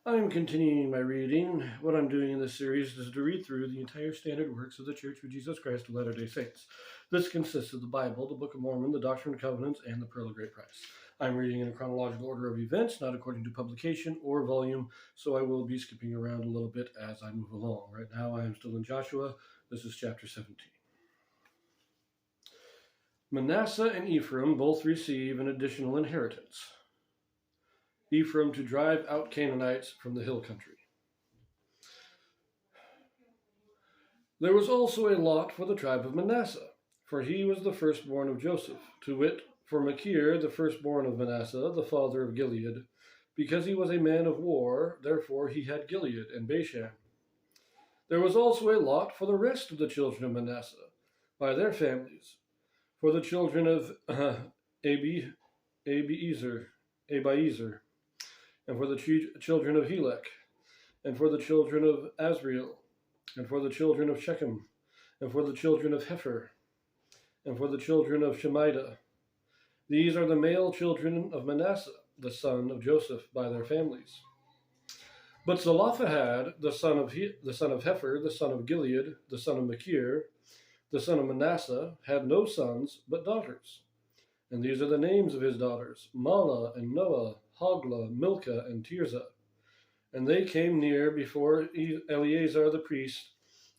I'm continuing my reading. What I'm doing in this series is to read through the entire standard works of the Church of Jesus Christ of Latter-day Saints. This consists of the Bible, the Book of Mormon, the Doctrine and Covenants, and the Pearl of Great Price. I'm reading in a chronological order of events, not according to publication or volume, so I will be skipping around a little bit as I move along. Right now I am still in Joshua. This is chapter 17. Manasseh and Ephraim both receive an additional inheritance. Ephraim to drive out Canaanites from the hill country. There was also a lot for the tribe of Manasseh, for he was the firstborn of Joseph, to wit, for Machir, the firstborn of Manasseh, the father of Gilead, because he was a man of war, therefore he had Gilead and Bashan. There was also a lot for the rest of the children of Manasseh, by their families, for the children of Abiezer, and for the children of Helek, and for the children of Asriel, and for the children of Shechem, and for the children of Hepher, and for the children of Shemida. These are the male children of Manasseh, the son of Joseph, by their families. But Zelophehad, the son of Hepher, the son of Gilead, the son of Machir, the son of Manasseh, had no sons but daughters. And these are the names of his daughters, Mahlah and Noah, Hoglah, Milcah, and Tirzah. And they came near before Eleazar the priest,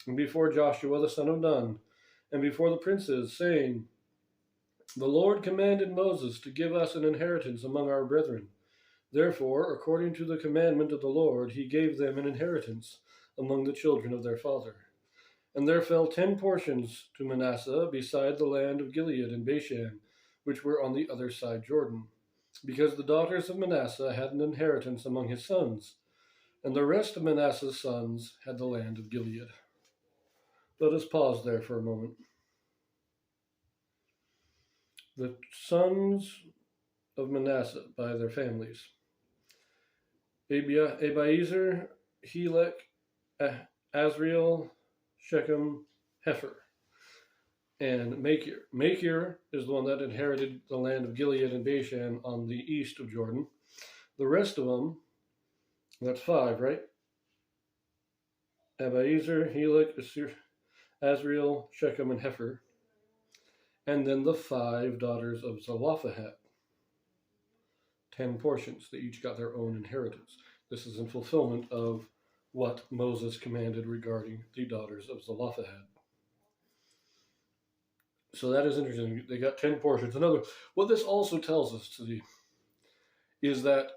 and before Joshua the son of Nun, and before the princes, saying, The Lord commanded Moses to give us an inheritance among our brethren. Therefore, according to the commandment of the Lord, he gave them an inheritance among the children of their father. And there fell 10 portions to Manasseh beside the land of Gilead and Bashan, which were on the other side Jordan, because the daughters of Manasseh had an inheritance among his sons, and the rest of Manasseh's sons had the land of Gilead. Let us pause there for a moment. The sons of Manasseh by their families: Abiezer, Helek, Asriel, Shechem, Hepher, and Machir. Machir is the one that inherited the land of Gilead and Bashan on the east of Jordan. The rest of them, that's 5, right? Abiezer, Helek, Asriel, Shechem, and Hepher. And then the 5 daughters of Zelophehad. 10 portions. They each got their own inheritance. This is in fulfillment of what Moses commanded regarding the daughters of Zelophehad. So that is interesting. They got 10 portions. What this also tells us is that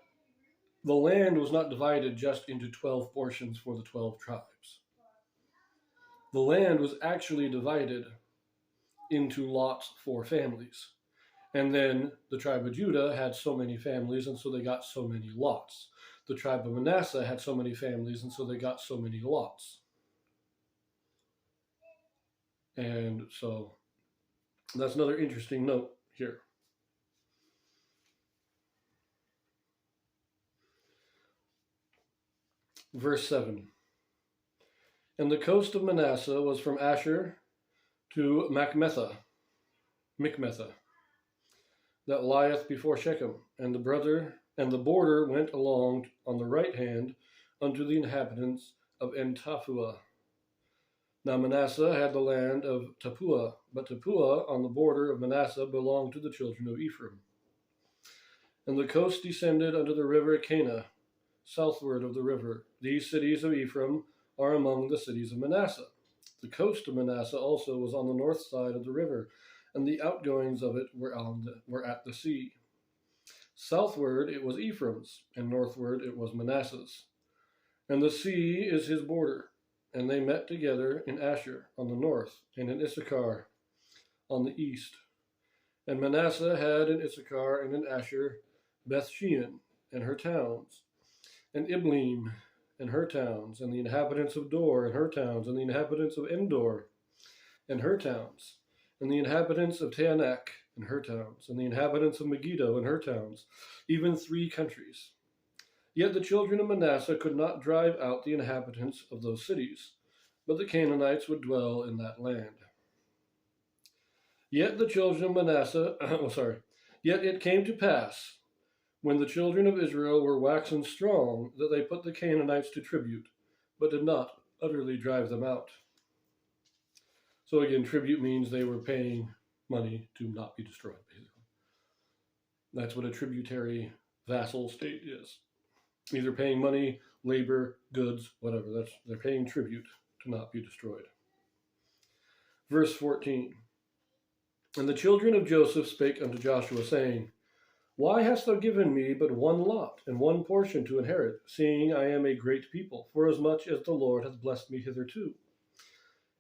the land was not divided just into 12 portions for the 12 tribes. The land was actually divided into lots for families. And then the tribe of Judah had so many families, and so they got so many lots. The tribe of Manasseh had so many families, and so they got so many lots. And so that's another interesting note here. Verse 7. And the coast of Manasseh was from Asher to Michmethah, that lieth before Shechem, and the border went along on the right hand unto the inhabitants of En-Tappuah. Now Manasseh had the land of Tappuah, but Tappuah on the border of Manasseh belonged to the children of Ephraim. And the coast descended unto the river Cana, southward of the river. These cities of Ephraim are among the cities of Manasseh. The coast of Manasseh also was on the north side of the river, and the outgoings of it were at the sea. Southward it was Ephraim's, and northward it was Manasseh's. And the sea is his border, and they met together in Asher on the north, and in Issachar on the east. And Manasseh had in Issachar and in Asher Beth-shean and her towns, and Ibleam and her towns, and the inhabitants of Dor and her towns, and the inhabitants of Endor and her towns, and the inhabitants of Taanach and her towns, and the inhabitants of Megiddo and her towns, even 3 countries. Yet the children of Manasseh could not drive out the inhabitants of those cities, but the Canaanites would dwell in that land. Yet the children of Manasseh, yet it came to pass, when the children of Israel were waxen strong, that they put the Canaanites to tribute, but did not utterly drive them out. So again, tribute means they were paying money to not be destroyed, basically. That's what a tributary vassal state is. Either paying money, labor, goods, whatever. They're paying tribute to not be destroyed. Verse 14. And the children of Joseph spake unto Joshua, saying, Why hast thou given me but one lot and one portion to inherit, seeing I am a great people, forasmuch as the Lord hath blessed me hitherto?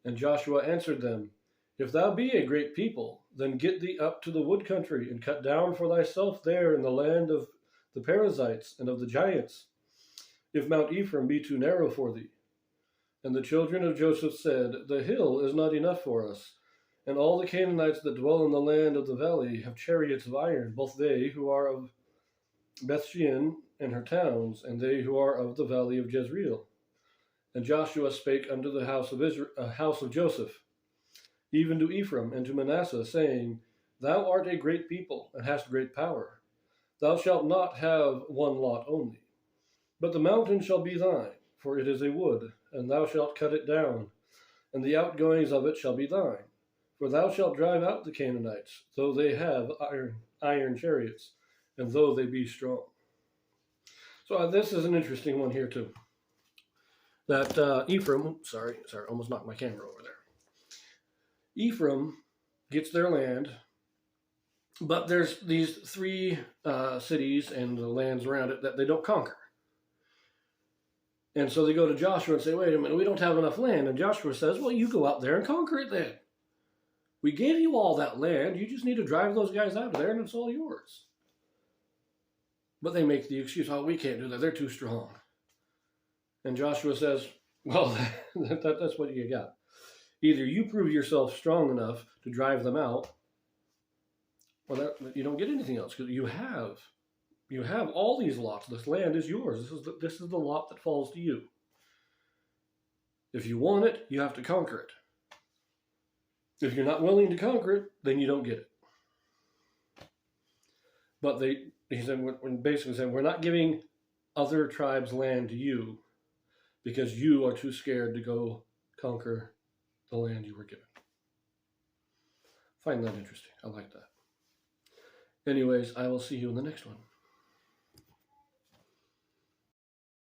And Joshua answered them, If thou be a great people, then get thee up to the wood country, and cut down for thyself there in the land of the Perizzites and of the giants, if Mount Ephraim be too narrow for thee. And the children of Joseph said, The hill is not enough for us, and all the Canaanites that dwell in the land of the valley have chariots of iron, both they who are of Bethshean and her towns, and they who are of the valley of Jezreel. And Joshua spake unto the house of Joseph, even to Ephraim and to Manasseh, saying, Thou art a great people, and hast great power. Thou shalt not have one lot only. But the mountain shall be thine, for it is a wood, and thou shalt cut it down, and the outgoings of it shall be thine. For thou shalt drive out the Canaanites, though they have iron chariots, and though they be strong. So this is an interesting one here too. That Ephraim, sorry, almost knocked my camera over there. Ephraim gets their land, but there's these three cities and the lands around it that they don't conquer. And so they go to Joshua and say, wait a minute, we don't have enough land. And Joshua says, well, you go out there and conquer it then. We gave you all that land. You just need to drive those guys out of there and it's all yours. But they make the excuse, oh, we can't do that. They're too strong. And Joshua says, well, that's what you got. Either you prove yourself strong enough to drive them out, or you don't get anything else, because you have all these lots. This land is yours. This is the lot that falls to you. If you want it, you have to conquer it. If you're not willing to conquer it, then you don't get it. But he said, basically saying, we're not giving other tribes land to you because you are too scared to go conquer the land you were given. Find that interesting. I like that. Anyways, I will see you in the next one.